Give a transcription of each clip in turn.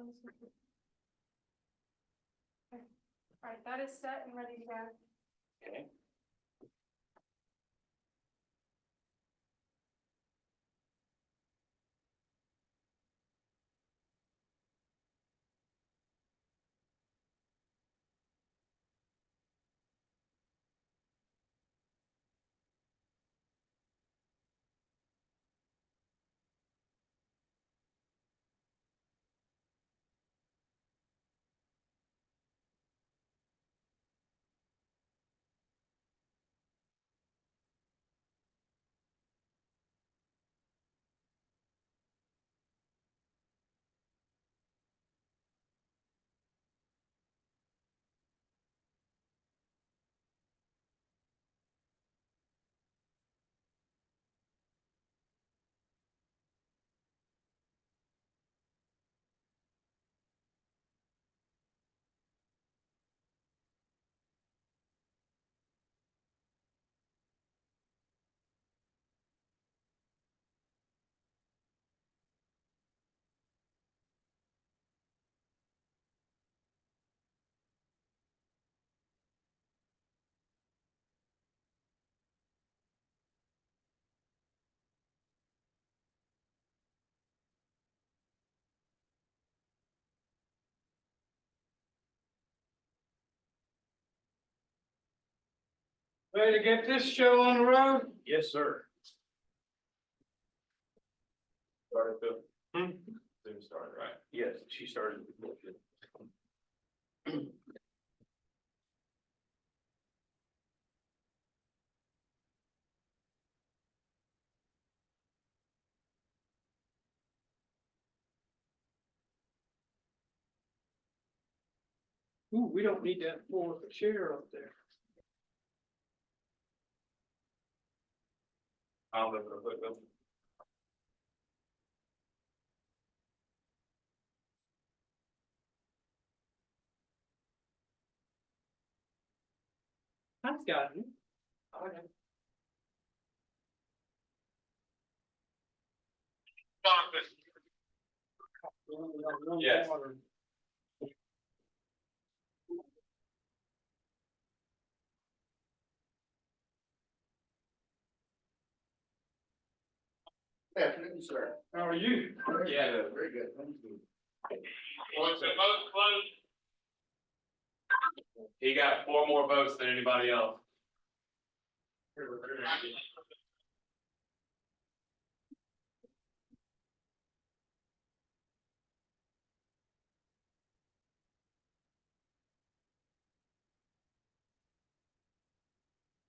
All right, that is set and ready to go. Okay. Ready to get this show on the road? Yes, sir. Started to. Soon started, right? Yes, she started. Ooh, we don't need that fourth chair up there. I'll look real quick though. That's got it. Yes. Afternoon, sir. How are you? Yeah. Very good, thank you. What's the vote closed? He got 4 more votes than anybody else.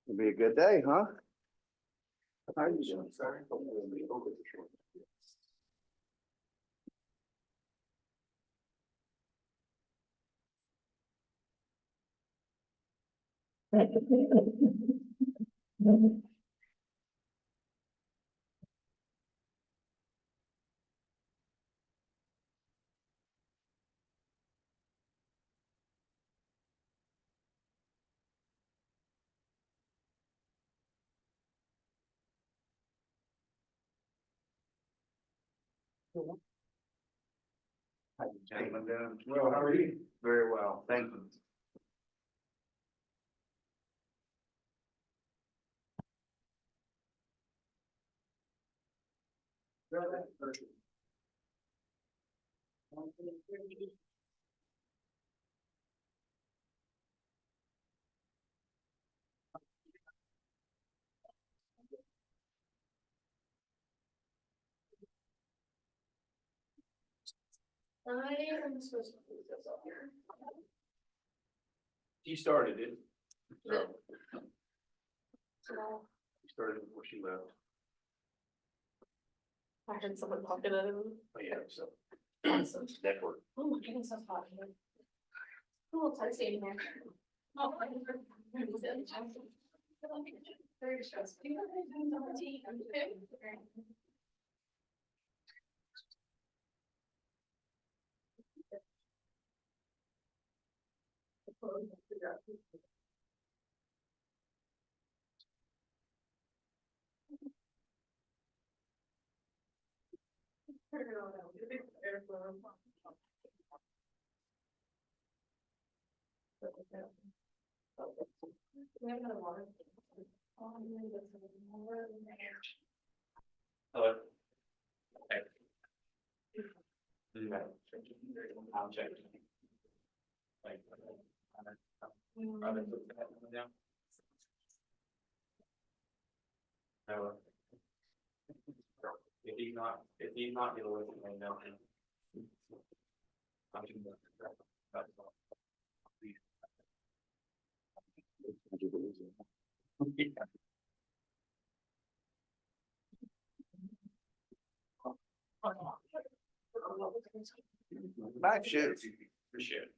It'll be a good day, huh? How are you doing, sir? How you gentlemen doing? Well, how are you? Very well, thank you. I'm supposed to put this up here. She started it. So So she started before she left. I heard someone talking at him. Oh, yeah, so. Awesome. Network. Oh my goodness, that's hot in here. Cool, it's nice staying here. Oh, very stressful. We have another water. Oh, I'm gonna get some more. Hello. Hey. I'll check. Like, rather put that one down. No. If he's not gonna listen, then no. That's all. Nice shoes. Appreciate it.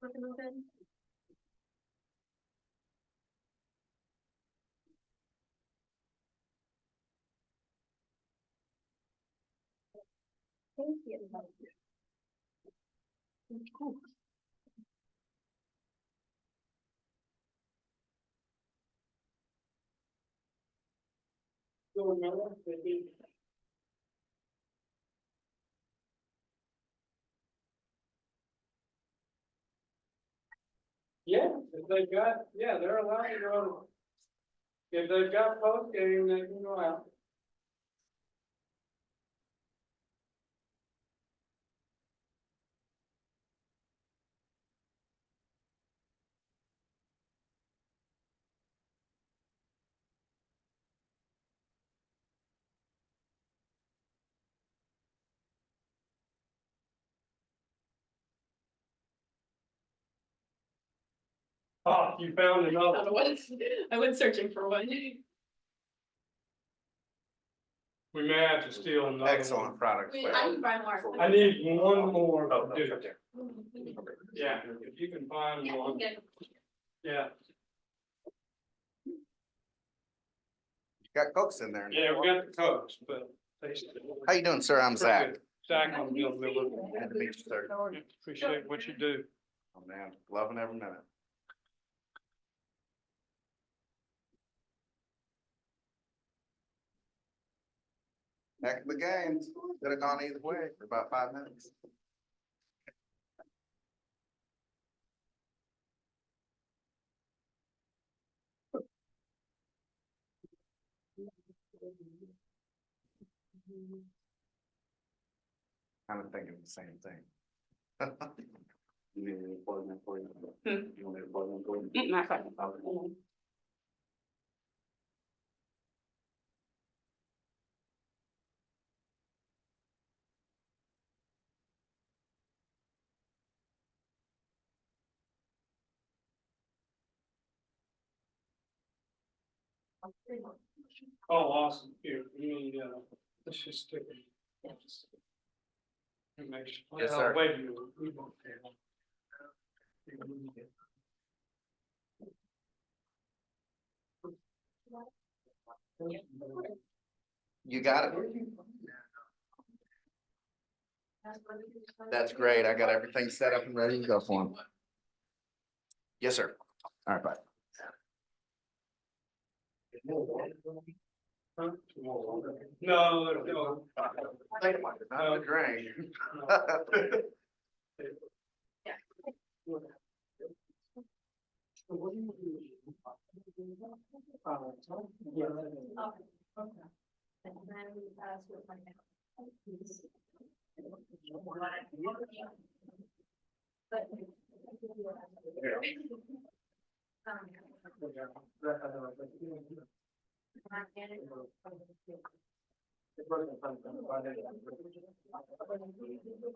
Working open. Thank you. Yeah, if they've got, yeah, they're allowed to go. If they've got post game, they can go out. Oh, you found another one. I went searching for one. We may have to steal another one. Excellent product. Wait, I need to buy more. I need one more Oh, to do. okay. Yeah, if you can find Yeah, one, yeah. yeah, Got Cokes in there. yeah, we got the Cokes, but. How you doing, sir? I'm Zach. Zach, I'm dealing with Good to meet you, sir. Appreciate what you do. Oh, man, loving every minute. Heck of the game. Could have gone either way for about 5 minutes. Kind of thinking the same thing. You need me to plug in for you? You want me to plug in for you? Not fine. Oh, awesome. Here, you need, let's just stick it. Make sure. Yes, sir. Wait a minute. We won't pay. You got it? That's great. I got everything set up and ready to go for him. Yes, sir. All right, bye. Huh? No, no. Not a drain. And then with my. But.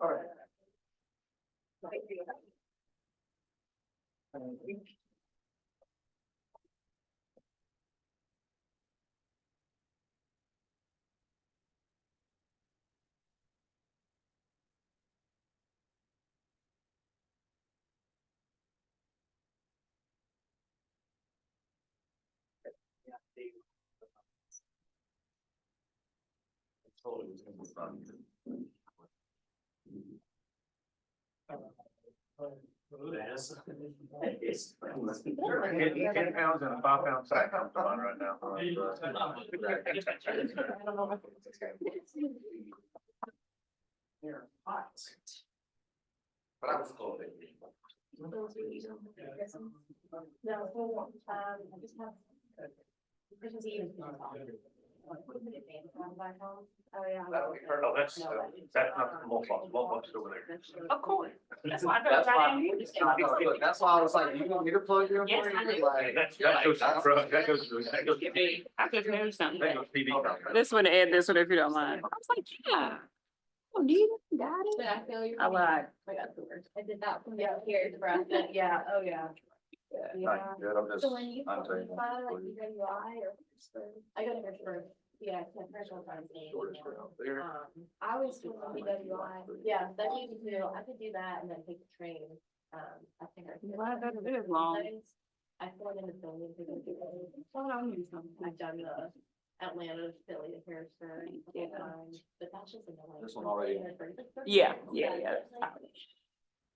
All right. It's 10 pounds and a 5-pound sack comes to mind right now. I don't know. But I was told it. No, I just have. Christmas Eve. Oh, yeah. Oh, that's not the mulch over there. Of course. That's why That's why, I that's why I was like, you want me to plug your? Yes, I do. Like, That goes, that goes. I could hear something. That goes TV. This one, add this one if you don't mind. I was like, yeah. Oh, do you got But it? I feel you. I lied. I got the word. I did that from down here to breath. Yeah, oh, yeah. Yeah. Good, I'm just. So when you I'm saying- file like UWI or Pittsburgh, I go to Pittsburgh, yeah, it's my personal time. I always do UWI, yeah, that's easy to do. I could do that and then take the train. I think I. Why that is long. I feel in the building. Hold on, you something. I've done the Atlanta, Philly, and Harrisburg, but that's just another. This one already. Yeah.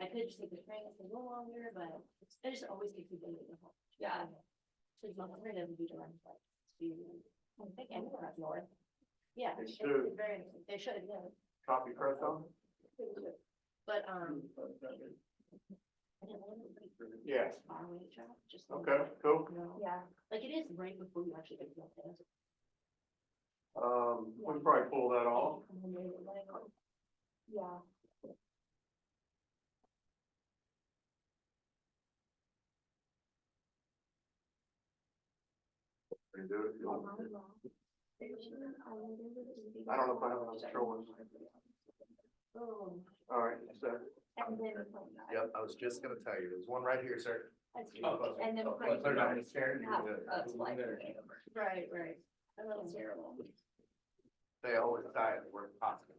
I could just take the train, it's a little longer, but it just always takes me to the home. Yeah. So it's not very to be direct, like, to, I think anywhere up north. Yeah. They it's should. very, they should, yeah. Copy press on? But, I didn't want to. Yeah. Far away travel, just. like- Okay, cool. Yeah, like it is right before you actually get to the desert. We can probably pull that off. Yeah. You do it if you want. I I don't know if I have enough controllers. Oh. All right, so. And then. Yep, I was just gonna tell you, there's one right here, sir. And then. Put it on the chair. Right, right. A little terrible. They always die at the word possible.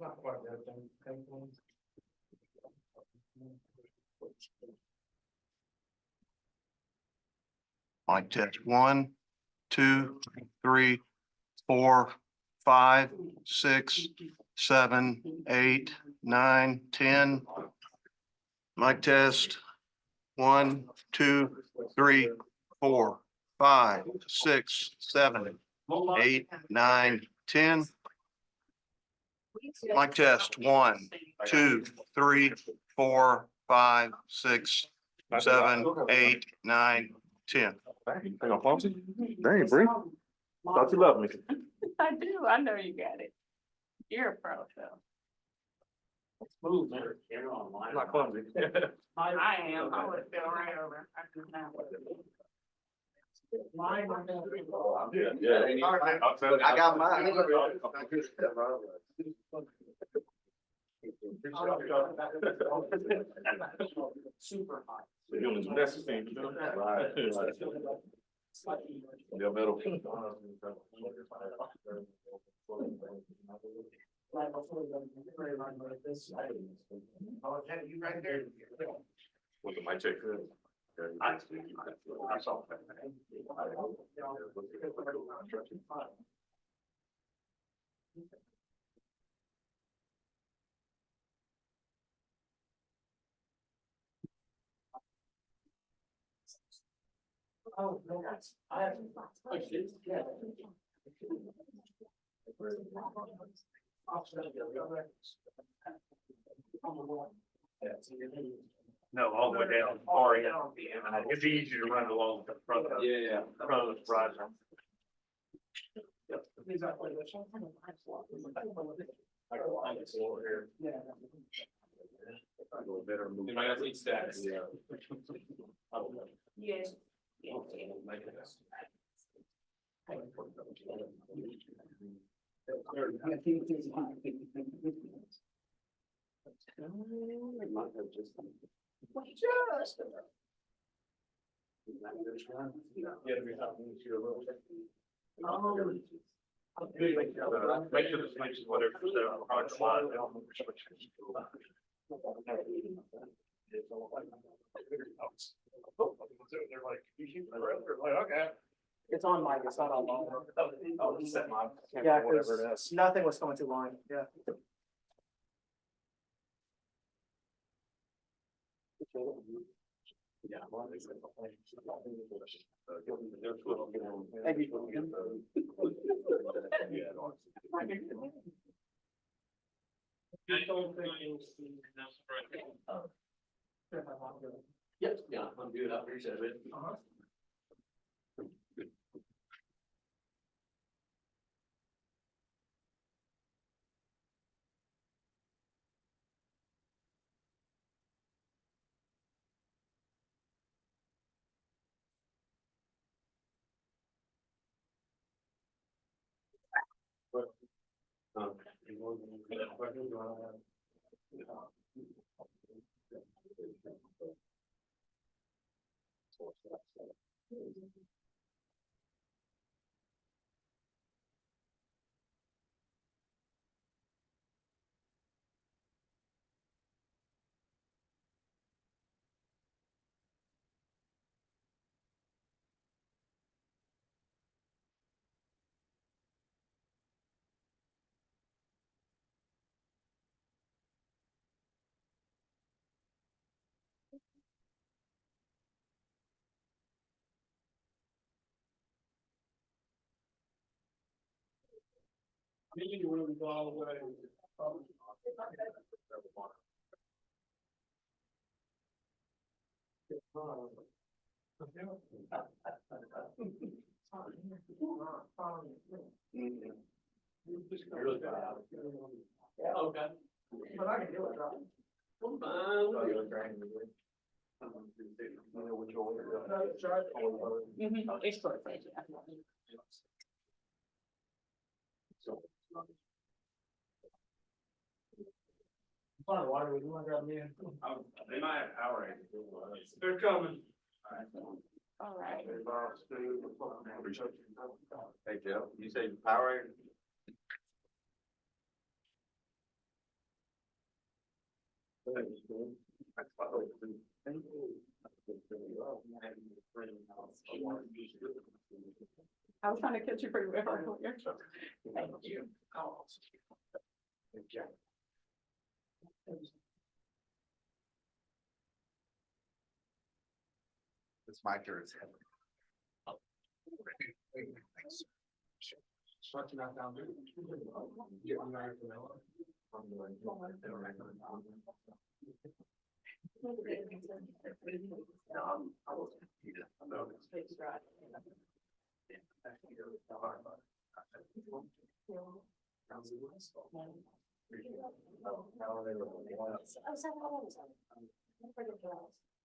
Not quite that thing. Mic test, 1, 2, 3, 4, 5, 6, 7, 8, 9, 10. Mic test, 1, 2, 3, 4, 5, 6, 7, 8, 9, 10. Mic test, 1, 2, 3, 4, 5, 6, 7, 8, 9, 10. Hang on, Fonzie. Dang, Bree. Thought you loved me. I do. I know you got it. You're a pro, so. Smooth, man. Not clumsy. I am. I would feel right over. I do now. Yeah. I got mine. Super hot. You're doing the best thing. Right. Yeah, middle. You right there. Look at my check. I saw that. Oh, no, that's, I have. Yeah. No, all the way down. It's easier to run along the front of Yeah. front of the garage. Exactly. Yeah. Anybody else need stats? Yes. Make sure the switch is whatever. It's on mic, it's not on long. Oh, set mine. Yeah, Whatever it because is. nothing was coming through line, yeah. Thank you. Yes, yeah, I'm good. I appreciate it. Okay. But I can do it, right? It's perfect. Water, would you want to grab me? They might have power. They're coming. All right. Hey, Joe, you say power? I was trying to catch you pretty well. Thank you. This mic here is heavy. Shut you down. Get me out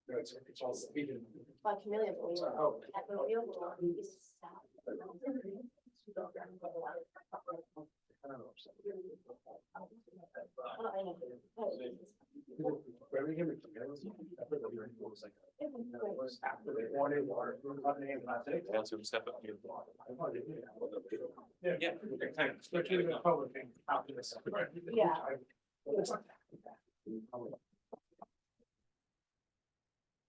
It's all speaking. Like chameleon. Oh. At the wheel, he's That's who step up here. Yeah. Especially the public thing. Yeah.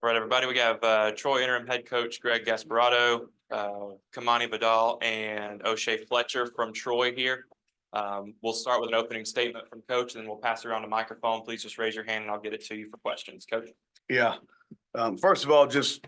All right, everybody, we have Troy interim head coach Greg Gasparato, Kamani Vidal, and O'Shea Fletcher from Troy here. We'll start with an opening statement from coach, and then we'll pass around the microphone. Please just raise your hand and I'll get it to you for questions. Coach. Yeah. First of all, just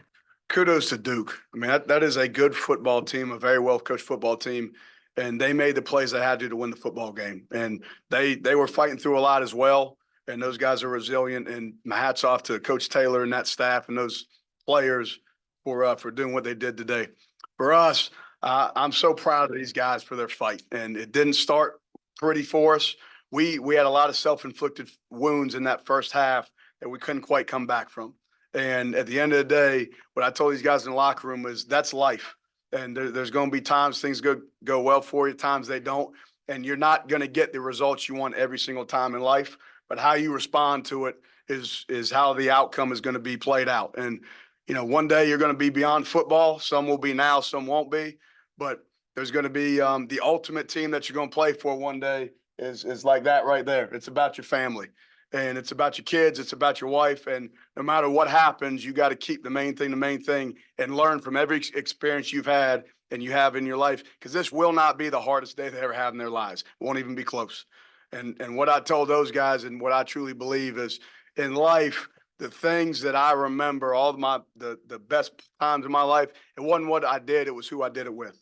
kudos to Duke. I mean, that is a good football team, a very well-coached football team, and they made the plays they had to win the football game. And they were fighting through a lot as well, and those guys are resilient. And my hat's off to Coach Taylor and that staff and those players for doing what they did today. For us, I'm so proud of these guys for their fight, and it didn't start pretty for us. We had a lot of self-inflicted wounds in that first half that we couldn't quite come back from. And at the end of the day, what I told these guys in the locker room is that's life. And there's going to be times things go well for you, times they don't. And you're not going to get the results you want every single time in life. But how you respond to it is how the outcome is going to be played out. And, you know, one day you're going to be beyond football. Some will be now, some won't be. But there's going to be the ultimate team that you're going to play for one day is like that right there. It's about your family. And it's about your kids, it's about your wife, and no matter what happens, you got to keep the main thing, and learn from every experience you've had and you have in your life, because this will not be the hardest day they ever have in their lives. It won't even be close. And what I told those guys and what I truly believe is in life, the things that I remember, all of the best times of my life, it wasn't what I did, it was who I did it with.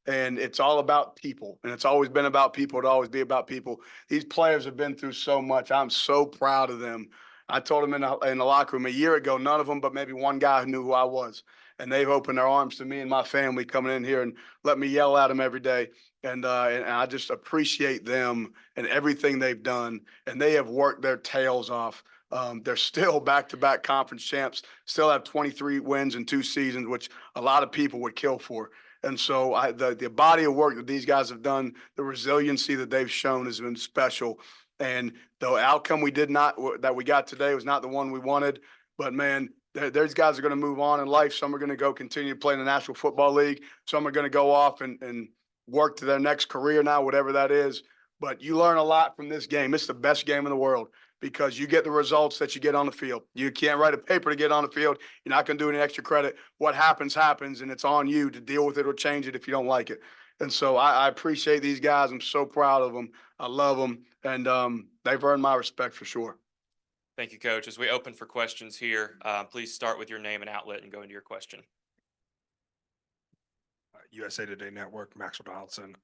And it's all about people, and it's always been about people. It'll always be about people. These players have been through so much. I'm so proud of them. I told them in the locker room a year ago, none of them, but maybe one guy who knew who I was. And they've opened their arms to me and my family coming in here and let me yell at them every day. And I just appreciate them and everything they've done. And they have worked their tails off. They're still back-to-back conference champs, still have 23 wins in 2 seasons, which a lot of people would kill for. And so the body of work that these guys have done, the resiliency that they've shown has been special. And the outcome that we got today was not the one we wanted. But man, there's guys are going to move on in life. Some are going to go continue to play in the National Football League. Some are going to go off and work to their next career now, whatever that is. But you learn a lot from this game. It's the best game in the world because you get the results that you get on the field. You can't write a paper to get on the field. You're not going to do any extra credit. What happens, happens, and it's on you to deal with it or change it if you don't like it. And so I appreciate these guys. I'm so proud of them. I love them, and they've earned my respect for sure. Thank you, Coach. As we open for questions here, please start with your name and outlet and go into your question. USA Today Network, Maxwell Donaldson.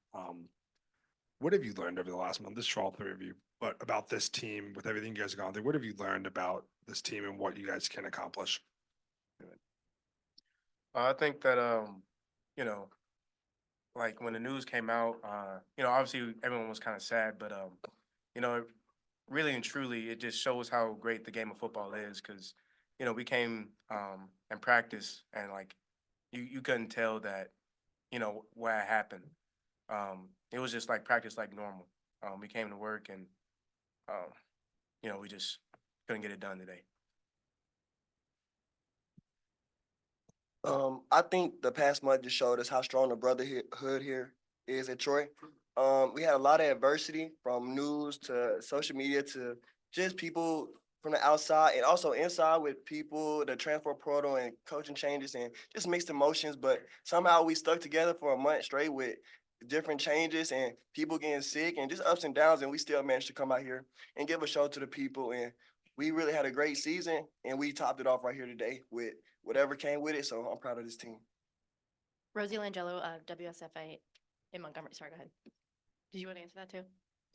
What have you learned over the last month? This is for all 3 of you, but about this team with everything you guys have gone through, what have you learned about this team and what you guys can accomplish? I think that, you know, like when the news came out, you know, obviously everyone was kind of sad, but, you know, really and truly, it just shows how great the game of football is because, you know, we came and practice and like you couldn't tell that, you know, what had happened. It was just like practice like normal. We came to work and, you know, we just couldn't get it done today. I think the past month just showed us how strong the brotherhood here is at Troy. We had a lot of adversity from news to social media to just people from the outside and also inside with people, the transfer portal and coaching changes and just mixed emotions. But somehow we stuck together for a month straight with different changes and people getting sick and just ups and downs. And we still managed to come out here and give a show to the people. And we really had a great season and we topped it off right here today with whatever came with it. So I'm proud of this team. Rosie Langelo, WSFA in Montgomery. Sorry, go ahead. Did you want to answer that too?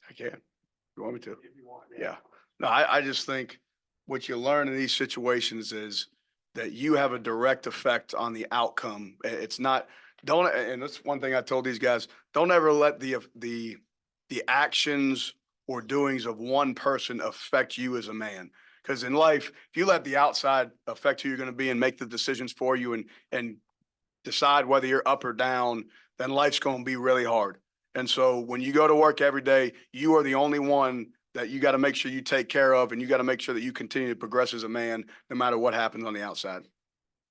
I can. You want me to? If you want. Yeah. No, I just think what you learn in these situations is that you have a direct effect on the outcome. It's not, and that's one thing I told these guys, don't ever let the actions or doings of one person affect you as a man. Because in life, if you let the outside affect who you're going to be and make the decisions for you and decide whether you're up or down, then life's going to be really hard. And so when you go to work every day, you are the only one that you got to make sure you take care of, and you got to make sure that you continue to progress as a man, no matter what happens on the outside.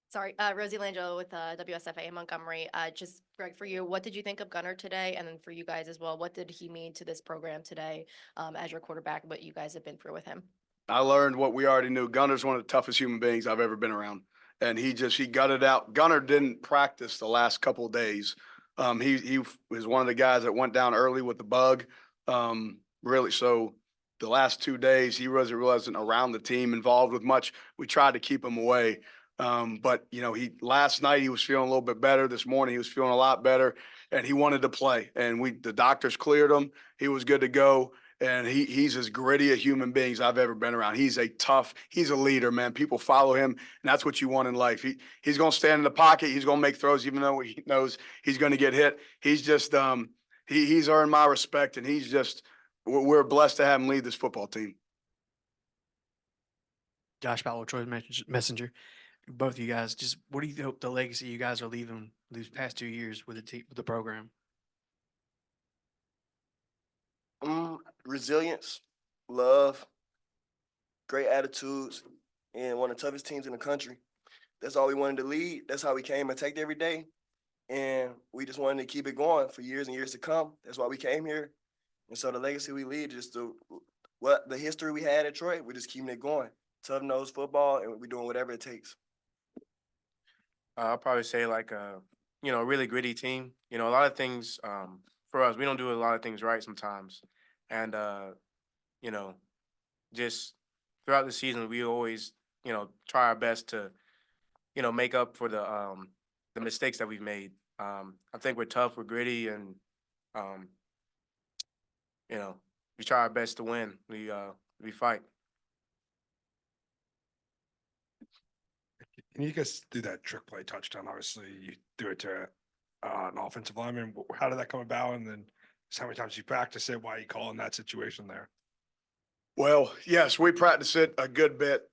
Sorry, Rosie Langelo with WSFA in Montgomery. Just Greg, for you, what did you think of Gunnar today? And then for you guys as well, what did he mean to this program today as your quarterback, what you guys have been through with him? I learned what we already knew. Gunnar's one of the toughest human beings I've ever been around. And he gutted out. Gunnar didn't practice the last couple of days. He was one of the guys that went down early with the bug. Really, so the last 2 days, he wasn't around the team, involved with much. We tried to keep him away. But, you know, last night he was feeling a little bit better. This morning he was feeling a lot better, and he wanted to play. And the doctors cleared him. He was good to go. And he's as gritty a human being as I've ever been around. He's a leader, man. People follow him, and that's what you want in life. He's going to stand in the pocket. He's going to make throws, even though he knows he's going to get hit. He's just he's earned my respect, and we're blessed to have him lead this football team. Josh Powell, Troy's messenger. Both of you guys, just what do you hope the legacy you guys are leaving these past 2 years with the program? Resilience, love, great attitudes, and one of the toughest teams in the country. That's all we wanted to lead. That's how we came and attacked every day. And we just wanted to keep it going for years and years to come. That's why we came here. And so the legacy we lead, just the history we had at Troy, we're just keeping it going. Tough-nosed football, and we're doing whatever it takes. I'll probably say like you know, a really gritty team. You know, a lot of things for us, we don't do a lot of things right sometimes. And, you know, just throughout the season, we always, you know, try our best to, you know, make up for the mistakes that we've made. I think we're tough, we're gritty, and you know, we try our best to win. We fight. Can you guys do that trick play touchdown? Obviously, you do it to an offensive lineman. How did that come about? And then just how many times you practice it? Why you call in that situation there? Well, yes, we practice it a good bit.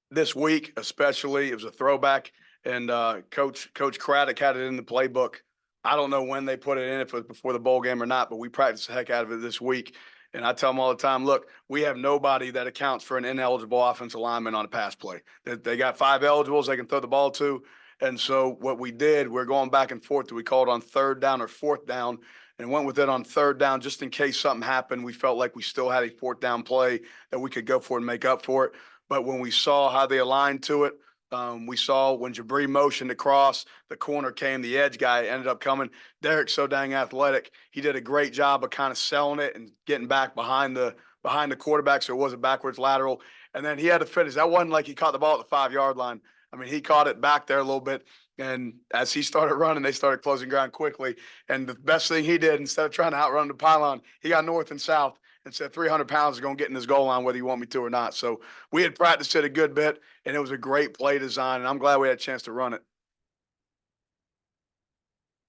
This week especially, it was a throwback, and Coach Craddock had it in the playbook. I don't know when they put it in, if it was before the bowl game or not, but we practiced the heck out of it this week. And I tell them all the time, look, we have nobody that accounts for an ineligible offensive lineman on a pass play. They got 5 eligibles they can throw the ball to. And so what we did, we're going back and forth. We called on 3rd down or 4th down and went with it on 3rd down just in case something happened. We felt like we still had a 4th down play that we could go for and make up for it. But when we saw how they aligned to it, we saw when Jabri motioned across, the corner came, the edge guy ended up coming. Derek's so dang athletic. He did a great job of kind of selling it and getting back behind the quarterback, so it was a backwards lateral. And then he had to finish. That wasn't like he caught the ball at the 5-yard line. I mean, he caught it back there a little bit. And as he started running, they started closing ground quickly. And the best thing he did, instead of trying to outrun the pylon, he got north and south and said 300 pounds is going to get in this goal line whether you want me to or not. So we had practiced it a good bit, and it was a great play design, and I'm glad we had a chance to run it.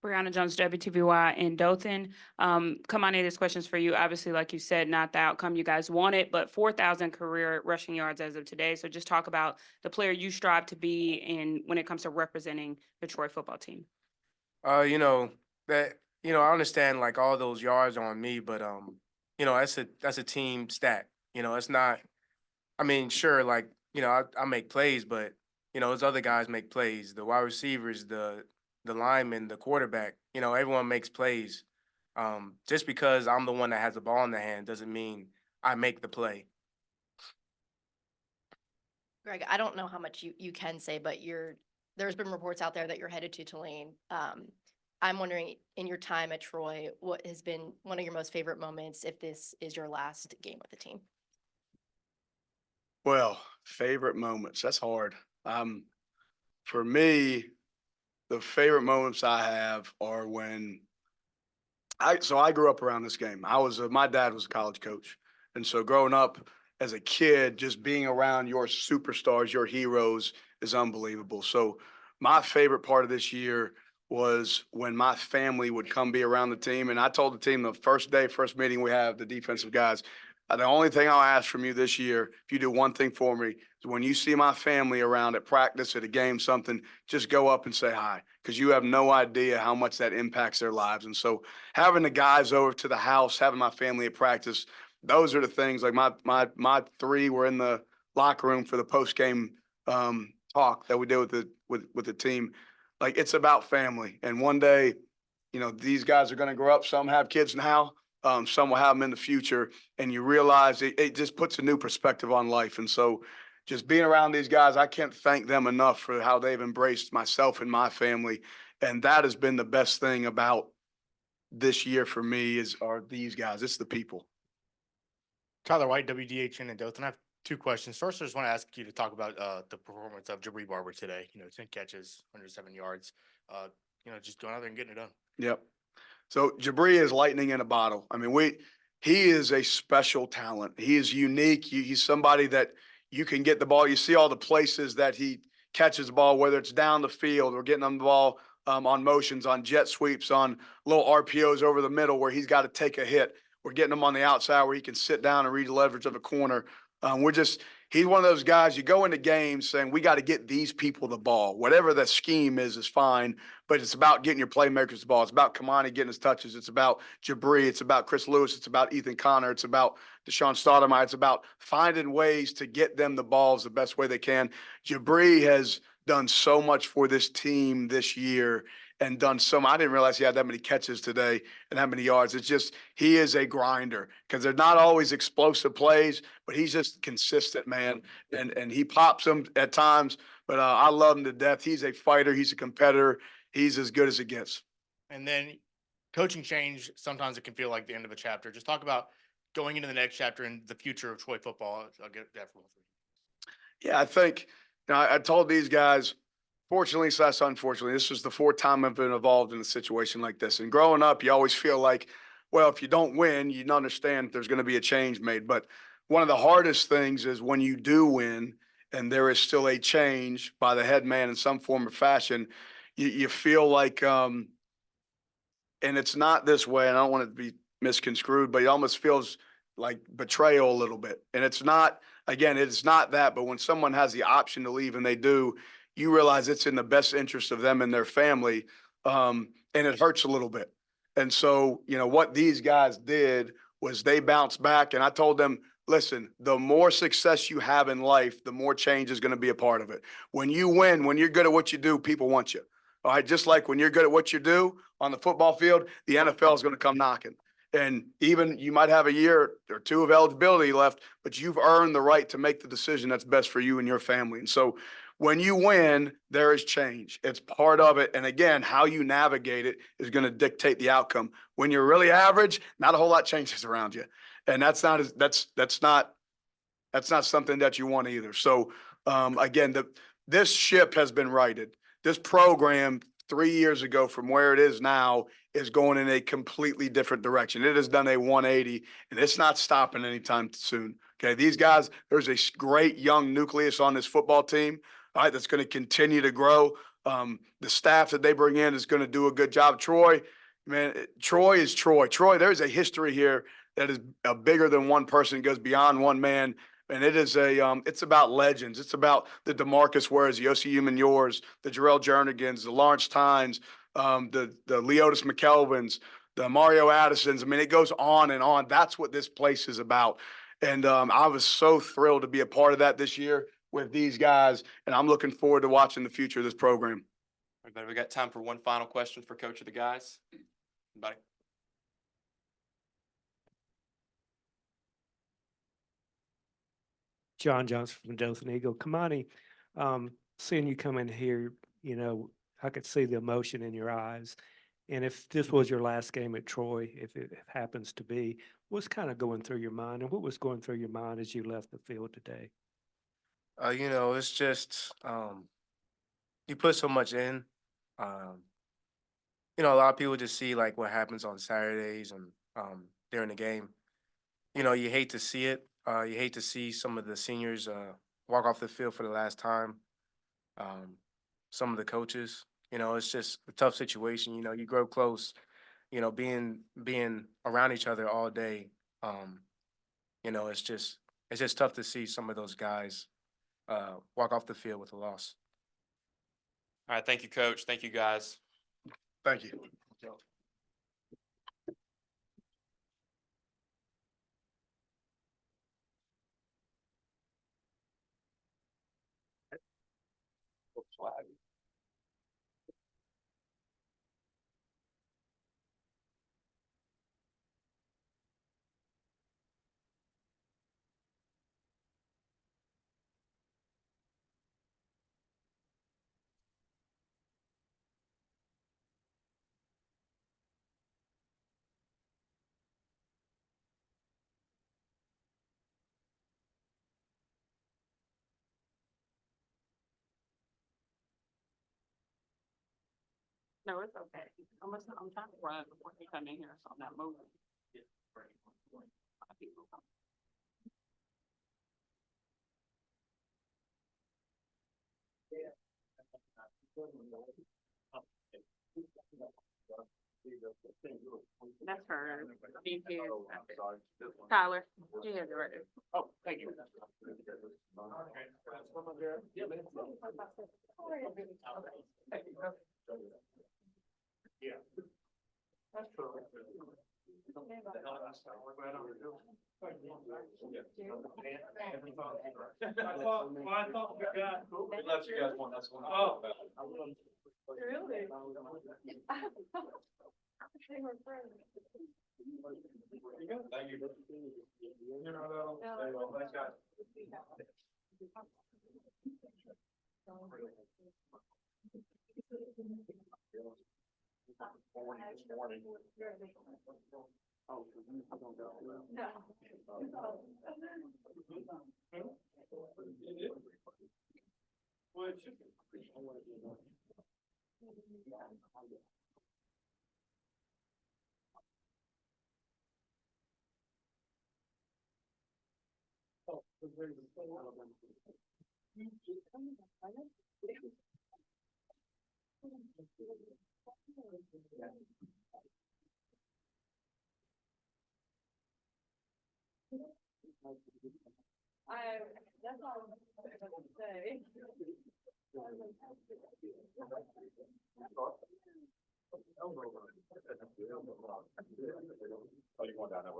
Brianna Jones, WTVY in Dothan. Kamani, this question's for you. Obviously, like you said, not the outcome you guys wanted, but 4,000 career rushing yards as of today. So just talk about the player you strive to be in when it comes to representing the Troy football team. You know, I understand like all those yards on me, but that's a team stat. It's not. I mean, sure, like I make plays, but those other guys make plays. The wide receivers, the lineman, the quarterback. Everyone makes plays. Just because I'm the one that has the ball in the hand doesn't mean I make the play. Greg, I don't know how much you can say, but there's been reports out there that you're headed to Tulane. I'm wondering, in your time at Troy, what has been one of your most favorite moments, if this is your last game with the team? Well, favorite moments, that's hard. For me, the favorite moments I have are when I grew up around this game. My dad was a college coach. And so growing up as a kid, just being around your superstars, your heroes is unbelievable. So my favorite part of this year was when my family would come be around the team. And I told the team the first meeting we have, the defensive guys, the only thing I'll ask from you this year, if you do one thing for me, is when you see my family around at practice, at a game, something, just go up and say hi, because you have no idea how much that impacts their lives. And so having the guys over to the house, having my family at practice, those are the things. Like my 3 were in the locker room for the post game talk that we did with the team. Like, it's about family. And one day, these guys are going to grow up. Some have kids now. Some will have them in the future, and you realize it just puts a new perspective on life. And so just being around these guys, I can't thank them enough for how they've embraced myself and my family. And that has been the best thing about this year for me are these guys. It's the people. Tyler White, WDHN in Dothan. I have 2 questions. First, I just want to ask you to talk about the performance of Jabri Barber today. 10 catches, 107 yards. Just going out there and getting it done. Yep. So Jabri is lightning in a bottle. I mean, he is a special talent. He is unique. He's somebody that you can get the ball. You see all the places that he catches the ball, whether it's down the field or getting on the ball on motions, on jet sweeps, on little RPOs over the middle where he's got to take a hit. We're getting him on the outside where he can sit down and read the leverage of a corner. He's one of those guys, you go into games saying, we got to get these people the ball. Whatever the scheme is fine, but it's about getting your playmakers the ball. It's about Kamani getting his touches. It's about Jabri. It's about Chris Lewis. It's about Ethan Connor. It's about Deshaun Stoudemire. It's about finding ways to get them the balls the best way they can. Jabri has done so much for this team this year and done so much. I didn't realize he had that many catches today and that many yards. It's just, he is a grinder, because they're not always explosive plays, but he's just consistent, man. And he pops them at times, but I love him to death. He's a fighter. He's a competitor. He's as good as it gets. And then coaching change, sometimes it can feel like the end of a chapter. Just talk about going into the next chapter and the future of Troy football. I'll get that from you. Yeah, I think, I told these guys, Fortunately / unfortunately, this was the fourth time I've been involved in a situation like this. And growing up, you always feel like, well, if you don't win, you understand there's going to be a change made. But one of the hardest things is when you do win and there is still a change by the head man in some form or fashion, you feel like, and it's not this way, and I don't want it to be misconstrued, but it almost feels like betrayal a little bit. And it's not, again, it's not that, but when someone has the option to leave and they do, you realize it's in the best interest of them and their family. And it hurts a little bit. And so, what these guys did was they bounced back, and I told them, listen, the more success you have in life, the more change is going to be a part of it. When you win, when you're good at what you do, people want you. All right, just like when you're good at what you do on the football field, the NFL is going to come knocking. And even you might have a year or two of eligibility left, but you've earned the right to make the decision that's best for you and your family. And so when you win, there is change. It's part of it. And again, how you navigate it is going to dictate the outcome. When you're really average, not a whole lot changes around you. And that's not something that you want either. So again, this ship has been righted. This program 3 years ago from where it is now is going in a completely different direction. It has done a 180, and it's not stopping anytime soon. Okay, these guys, there's a great young nucleus on this football team, all right, that's going to continue to grow. The staff that they bring in is going to do a good job. Troy, man, Troy is Troy. Troy, there's a history here that is bigger than one person, goes beyond one man. And it is it's about legends. It's about the DeMarcus Wares, the Yossi Humaniors, the Jarrell Jernigans, the Lawrence Tynes, the Leotis McKelvins, the Mario Addisons. I mean, it goes on and on. That's what this place is about. And I was so thrilled to be a part of that this year with these guys. And I'm looking forward to watching the future of this program. Everybody, we got time for one final question for Coach of the guys. Anybody? John Johnson from Dothan Eagle. Kamani, seeing you come in here, I could see the emotion in your eyes. And if this was your last game at Troy, if it happens to be, what's kind of going through your mind, and what was going through your mind as you left the field today? It's just you put so much in. A lot of people just see like what happens on Saturdays and during the game. You hate to see it. You hate to see some of the seniors walk off the field for the last time. Some of the coaches, it's just a tough situation. You grow close. Being around each other all day. It's just tough to see some of those guys walk off the field with a loss. All right, thank you, Coach. Thank you, guys. Thank you. No, it's okay. I'm trying to run before you come in here, so I'm not moving. That's her. She's here. Tyler, she has it right there. Oh, thank you. Yeah. That's true. I thought we got. We let you guys one, that's one. Oh. Really? They were friends. Thank you. Thanks, guys. That's all I'm gonna say. Oh, you going down that road?